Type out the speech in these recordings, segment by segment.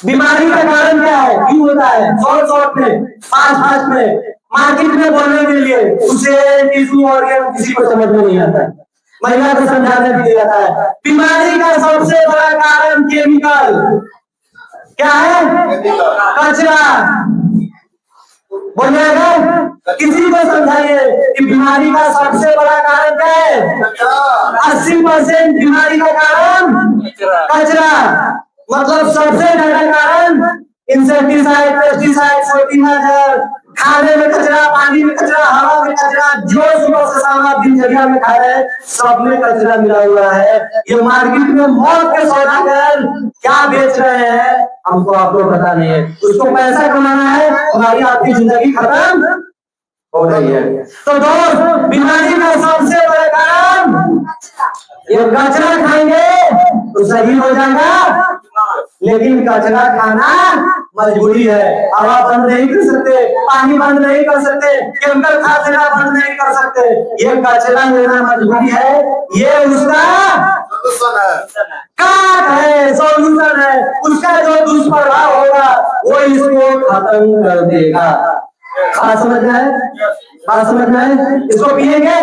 बीमारी का कारण क्या है, क्यों होता है? शॉर्ट शॉर्ट में, फास्ट फास्ट में, मार्केट में बोलने के लिए उसे टिश्यू ऑर्गन किसी को समझ में नहीं आता, महिला को समझाने के लिए आता है। बीमारी का सबसे बड़ा कारण केमिकल क्या है? कचरा। बोलिएगा, किसी को समझाइए कि बीमारी का सबसे बड़ा कारण क्या है? 80% बीमारी का कारण कचरा। मतलब सबसे ज्यादा कारण इंसेक्टिसाइड, पेस्टिसाइड, फर्टिलाइजर, खाने में कचरा, पानी में कचरा, हवा में कचरा, जो सुबह से शाम आप दिनचर्या में खा रहे हैं सब में कचरा मिला हुआ है। ये मार्केट में मौत के सौदागर क्या बेच रहे हैं हमको आपको पता नहीं है। उसको पैसा कमाना है, हमारी आपकी जिंदगी खत्म हो रही है। तो दोस्त, बीमारी का सबसे बड़ा कारण ये कचरा खाएंगे तो सही हो जाएगा, लेकिन कचरा खाना मजबूरी है। हवा बंद नहीं कर सकते, पानी बंद नहीं कर सकते, केमिकल खाद देना बंद नहीं कर सकते, ये कचरा लेना मजबूरी है। ये उसका काट है, सॉल्यूशन है। उसका जो दुष्प्रभाव होगा वो इसको खत्म कर देगा। बात समझ में है? बात समझ में है? इसको पिएंगे,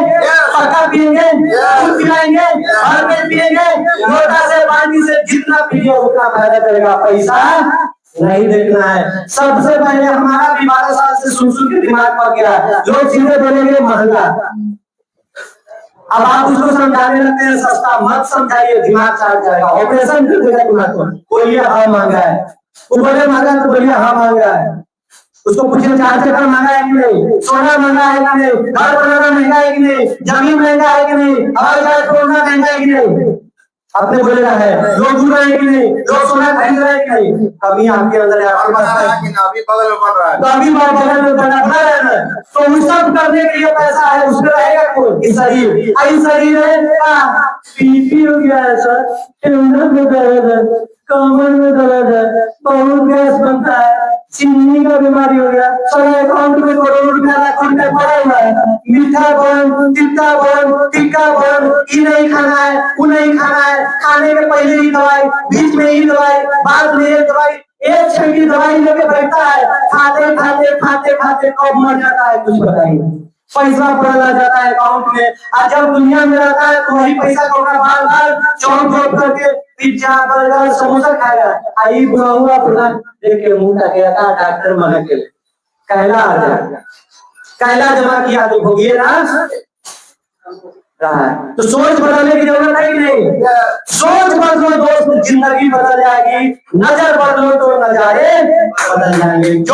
पक्का पिएंगे, दूध पिलाएंगे, भर पेट पिएंगे, लोटा से पानी से जितना पिए उतना फायदा करेगा, पैसा नहीं देखना है। सबसे पहले हमारा भी 12 साल से सुन सुन के दिमाग पड़ गया, लोग सीधे बोलेंगे महंगा। अब आप उसको समझाने लगते हैं सस्ता, मत समझाइए, दिमाग चाट जाएगा, ऑपरेशन कर देगा दिमाग को। बोलिए हाँ महंगा है, वो बोले महंगा तो बोलिए हाँ महंगा है। उसको पूछे 4 चक्कर महंगा है कि नहीं, सोना महंगा है कि नहीं, घर बनाना महंगा है कि नहीं, जमीन महंगा है कि नहीं, हवाई जहाज तोड़ना महंगा है कि नहीं। आपने बोलेगा है, लोग घूम रहे हैं कि नहीं, लोग सोना खरीद रहे हैं कि नहीं। कभी आपके अंदर आपके पास है, अभी बगल में बन रहा है, तो अभी बगल में बना रहा है, तो उस सब करने के लिए पैसा है, उसमें रहेगा कौन? शरीर। आई शरीर है, बीपी हो गया है सर, शुगर में दर्द है, कमर में दर्द है, बहुत गैस बनता है, चीनी का बीमारी हो गया, सारा अकाउंट में करोड़ों रुपया लाखों रुपया पड़ा हुआ है, मीठा बन, तीखा बन, टिक्का बन, ये नहीं खाना है, वो नहीं खाना है, खाने के पहले ही दवाई, बीच में ही दवाई, बाद में ये दवाई, एक छह की दवाई लेके बैठता है, खाते खाते खाते खाते कब मर जाता है कुछ बताइए। पैसा पड़ा जाता है अकाउंट में, और जब दुनिया में रहता है तो वही पैसा को बार बार चौक चौक करके पिज्जा बर्गर समोसा खाएगा। आई बुआ अपना देख के मुंह तकिया था, डॉक्टर मना के कहला आ जाएगा, कहला जमा किया तो भोगिए ना रहा है। तो सोच बदलने की जरूरत है कि नहीं? सोच बदलो दोस्त, जिंदगी बदल जाएगी। नजर बदलो तो नजारे बदल जाएंगे। जो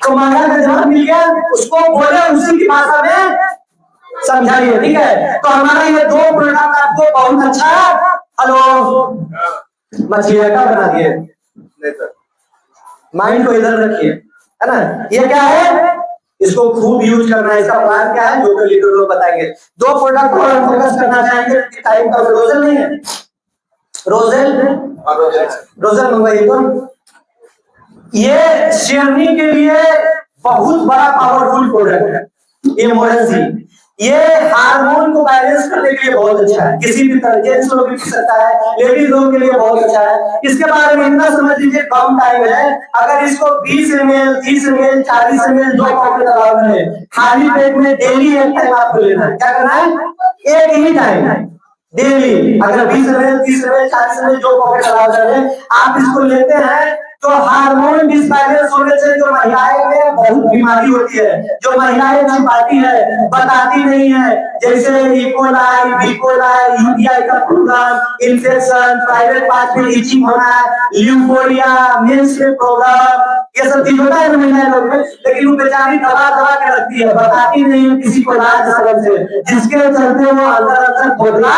तो महंगा का जवाब मिल गया, उसको बोले उसी की भाषा में समझाइए, ठीक है? तो हमारा ये 2 प्रोडक्ट आपको बहुत अच्छा, हेलो मछली का बना दिए, माइंड को इधर रखिए, है ना? ये क्या है, इसको खूब यूज करना है। इसका प्लान क्या है, जो लीडर लोग बताएंगे। 2 प्रोडक्ट को हम फोकस करना चाहेंगे। टाइम का रोजल नहीं है, रोजल मंगवाइए। तो ये शेरनी के लिए बहुत बड़ा पावरफुल प्रोडक्ट है ये मोरेंसी। ये हार्मोन को बैलेंस करने के लिए बहुत अच्छा है, किसी भी तरह जेंट्स लोग भी पी सकता है, लेडीज लोग के लिए बहुत अच्छा है। इसके बारे में इतना समझ लीजिए, कम टाइम है, अगर इसको 20 ml, 30 ml, 40 ml 2 pocket allowed है, खाली पेट में डेली एक टाइम आपको लेना है। क्या करना है? एक ही टाइम डेली। अगर 20 ml, 30 ml, 40 ml 2 pocket allowed है, आप इसको लेते हैं तो हार्मोन डिसबैलेंस होने से जो महिलाएं में बहुत बीमारी होती है, जो महिलाएं छिपाती है, बताती नहीं है, जैसे इकोलाई, बिकोलाई, यूटीआई का प्रॉब्लम, इन्फेक्शन, प्राइवेट पार्ट में इचिंग होना, ल्यूकोरिया, मेंस्ट्रुअल प्रॉब्लम, ये सब चीज होता है महिलाएं लोग में, लेकिन वो बेचारी दबा दबा के रखती है, बताती नहीं है किसी को लाज शर्म से, जिसके चलते वो अंदर अंदर बोधला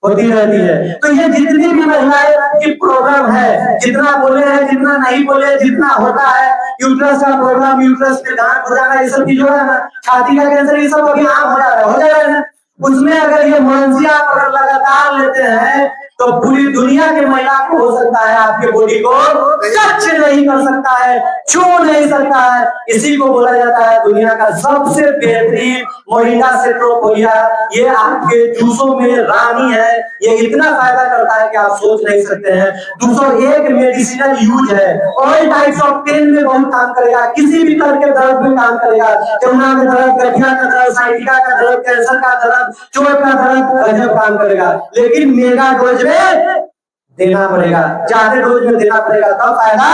होती रहती है। तो ये जितनी भी महिलाएं की प्रॉब्लम है, जितना बोले हैं, जितना नहीं बोले, जितना होता है, यूट्रस का प्रॉब्लम, यूट्रस में गांठ हो जाना, ये सब चीज हो जाना, छाती का कैंसर, ये सब अभी आम हो जा रहा है ना, उसमें अगर ये मोरेंसी आप अगर लगातार लेते हैं तो पूरी दुनिया के महिला को हो सकता है आपके बॉडी को टच नहीं कर सकता है, छू नहीं सकता है। इसी को बोला जाता है दुनिया का सबसे बेहतरीन महिला सेट्रोपोलिया। ये आपके जूसों में रानी है, ये इतना फायदा करता है कि आप सोच नहीं सकते हैं। 201 मेडिसिनल यूज है, ऑल टाइप्स ऑफ पेन में बहुत काम करेगा, किसी भी तरह के दर्द में काम करेगा, यमुना का दर्द, गठिया का दर्द, साइटिका का दर्द, कैंसर का दर्द, चोट का दर्द, गजब काम करेगा। लेकिन मेगा डोज में देना पड़ेगा, ज्यादा डोज में देना पड़ेगा तब फायदा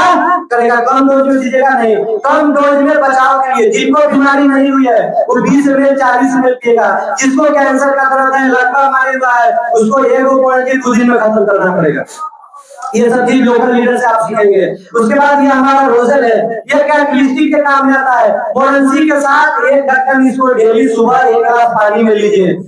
करेगा। कम डोज में दीजिएगा नहीं। कम डोज में बचाव के लिए जिनको बीमारी नहीं हुई है वो 20 ml 40 ml पिएगा। जिसको कैंसर का दर्द है, लकवा मारे हुआ है, उसको 1 पॉइंट 2 दिन में खत्म करना पड़ेगा। ये सब चीज लोकल लीडर से आप सीखेंगे। उसके बाद ये हमारा रोजल है, ये कैटलिस्टिक के काम में आता है। मोरंसी के साथ 1 ढक्कन इसको डेली सुबह 1 गिलास पानी में लीजिए,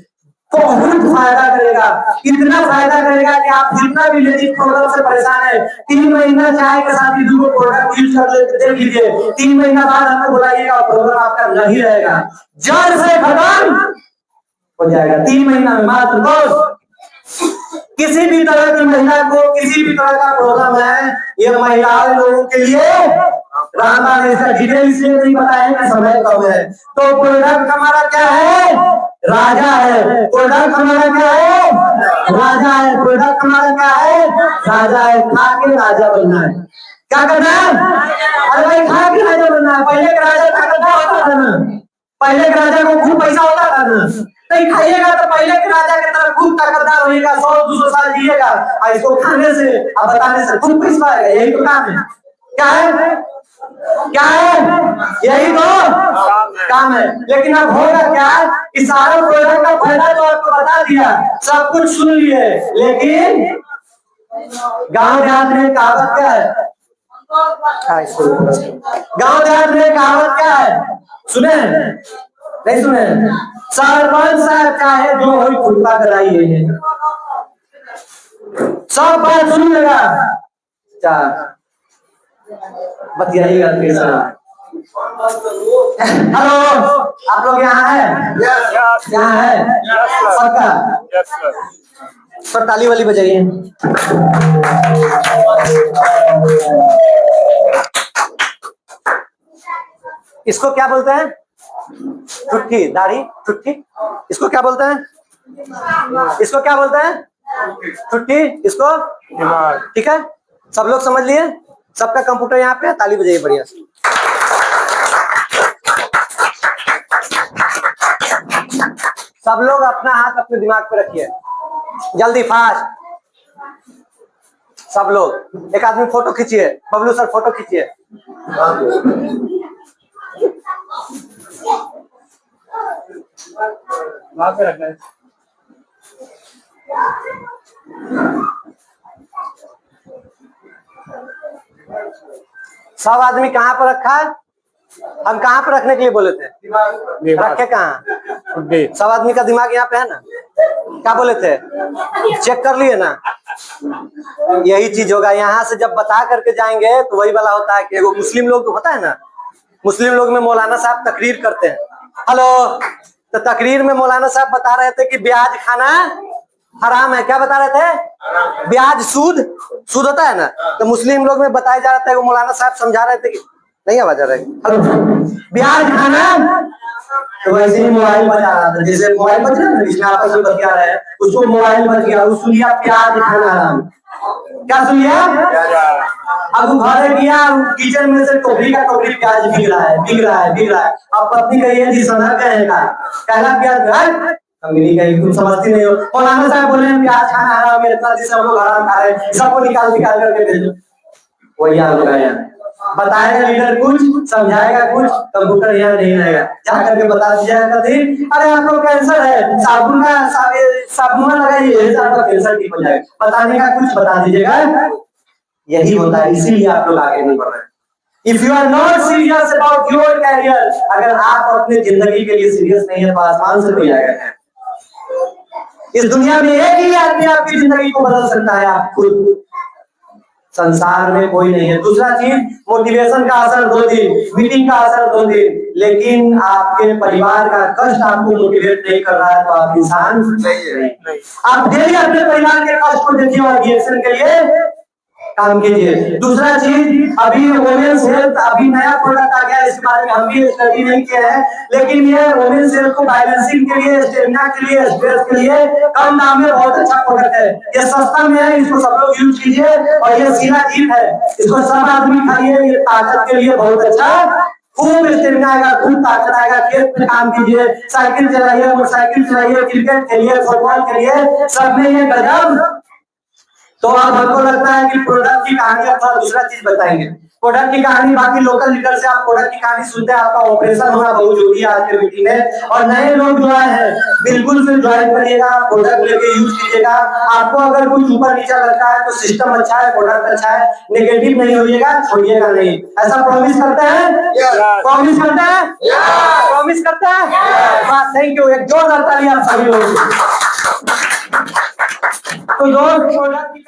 बहुत फायदा करेगा। इतना फायदा करेगा कि आप जितना भी लेडीज प्रॉब्लम से परेशान है, 3 महीना चाय के साथ ही 2 प्रोडक्ट यूज कर लेते देख लीजिए। 3 महीना बाद हमें बुलाइएगा, प्रॉब्लम आपका नहीं रहेगा, जड़ से खत्म हो जाएगा 3 महीना में मात्र। बस किसी भी तरह की महिला को किसी भी तरह का प्रॉब्लम है, ये महिला लोगों के लिए रामा ने इसका डिटेल इसलिए नहीं बताया कि समय कम है। तो प्रोडक्ट हमारा क्या है? राजा है। प्रोडक्ट हमारा क्या है? राजा है। प्रोडक्ट हमारा क्या है? राजा है। खा के राजा बनना है। क्या करना है? अरे भाई खा के राजा बनना है। पहले का राजा ताकतवर होता था ना, पहले के राजा को खूब पैसा होता था ना, नहीं खाइएगा तो पहले के राजा की तरह खूब ताकतदार होएगा, 100-200 साल जिएगा, और इसको खाने से और बताने से खूब पैसा आएगा। यही तो काम है। क्या है? क्या है? यही तो काम है। लेकिन अब होगा क्या? इस सारे प्रोडक्ट का फायदा तो आपको बता दिया, सब कुछ सुन लिए, लेकिन गांव देहात में कहावत क्या है? गांव देहात में कहावत क्या है? सुने नहीं सुने? सरपंच साहब चाहे जो हो खुदा कराइए, सब बात सुन लेगा, बतियाइएगा फिर से। हेलो, आप लोग यहाँ है? यहाँ है पक्का? सर ताली वाली बजाइए। इसको क्या बोलते हैं? चुटकी, दाढ़ी चुटकी, इसको क्या बोलते हैं? इसको क्या बोलते हैं? चुटकी, इसको ठीक है। सब लोग समझ लिए? सबका कंप्यूटर यहाँ पे है, ताली बजाइए बढ़िया से। सब लोग अपना हाथ अपने दिमाग पे रखिए, जल्दी फास्ट। सब लोग एक आदमी फोटो खींचिए। बबलू सर फोटो खींचिए। वहां पे रखना है। सब आदमी कहाँ पर रखा है? हम कहाँ पर रखने के लिए बोले थे? रखे कहाँ? सब आदमी का दिमाग यहाँ पे है ना? क्या बोले थे? चेक कर लिए ना? यही चीज होगा। यहाँ से जब बता करके जाएंगे तो वही वाला होता है कि वो मुस्लिम लोग होता है ना, मुस्लिम लोग में मौलाना साहब तकरीर करते हैं। हेलो, तो तकरीर में मौलाना साहब बता रहे थे कि ब्याज खाना हराम है। क्या बता रहे थे? ब्याज सूद होता है ना, तो मुस्लिम लोग में बताया जा रहा था, वो मौलाना साहब समझा रहे थे कि नहीं आवाज आ रही, ब्याज खाना। तो वैसे ही मोबाइल बजा रहा था, जैसे मोबाइल बज रहा है जिसमें आपस में बतिया रहे हैं, उसको मोबाइल बज गया, उसको लिया प्याज खाना हराम। क्या सुन लिया? अब घर गया, किचन में से टोकरी का टोकरी प्याज बिक रहा है। अब पत्नी का ये जी समझ गए का कहला प्याज अंग्रेजी का तुम समझती नहीं हो। मौलाना साहब बोले प्याज खाना हराम, मेरे साथ सब लोग हराम खा रहे हैं, सबको निकाल करके भेजो। वही हाल होगा यहाँ। बताएगा लीडर कुछ, समझाएगा कुछ, कंप्यूटर यहाँ नहीं रहेगा, जा करके बता दीजिएगा। अरे आपको कैंसर है, साबुन लगाइए, आपका कैंसर ठीक हो जाएगा। बताने का कुछ बता दीजिएगा। यही होता है, इसीलिए आप लोग आगे नहीं बढ़ रहे। If you are not serious about your career, अगर आप अपने जिंदगी के लिए सीरियस नहीं है तो आसमान से कोई आएगा। इस दुनिया में एक ही आदमी आपकी जिंदगी को बदल सकता है, आप खुद। संसार में कोई नहीं है। दूसरा चीज, मोटिवेशन का असर 2 दिन, मीटिंग का असर 2 दिन, लेकिन आपके परिवार का कष्ट आपको मोटिवेट नहीं कर रहा है तो आप इंसान नहीं। आप डेली अपने परिवार के कष्ट को देखिए और रिएक्शन के लिए काम कीजिए। दूसरा चीज, अभी वुमेन्स हेल्थ अभी नया प्रोडक्ट आ गया है, इस बारे में हम भी स्टडी नहीं किया है, लेकिन ये वुमेन्स हेल्थ को बैलेंसिंग के लिए, स्टेमिना के लिए, स्ट्रेस के लिए कम दाम में बहुत अच्छा प्रोडक्ट है। ये सस्ता में है, इसको सब लोग यूज कीजिए और ये शिलाजीत है, इसको सब आदमी खाइए। ये ताकत के लिए बहुत अच्छा, खूब स्टेमिना आएगा, खूब ताकत आएगा। खेत में काम कीजिए, साइकिल चलाइए, मोटरसाइकिल चलाइए, क्रिकेट खेलिए, फुटबॉल खेलिए, सब में ये गजब। तो अब हमको लगता है कि प्रोडक्ट की कहानी अब थोड़ा दूसरा चीज बताएंगे। प्रोडक्ट की कहानी बाकी लोकल लीडर से आप प्रोडक्ट की कहानी सुनते हैं। आपका ऑपरेशन होना बहुत जरूरी है आज के मीटिंग में, और नए लोग जो आए हैं बिल्कुल से ज्वाइन करिएगा, प्रोडक्ट लेके यूज कीजिएगा। आपको अगर कुछ ऊपर नीचा लगता है तो सिस्टम अच्छा है, प्रोडक्ट अच्छा है, नेगेटिव नहीं होइएगा, छोड़िएगा नहीं। ऐसा प्रॉमिस करते हैं? प्रॉमिस करते हैं? प्रॉमिस करते हैं? थैंक यू, एक जोरदार ताली आप सभी लोगों को। तो दोस्त, प्रोडक्ट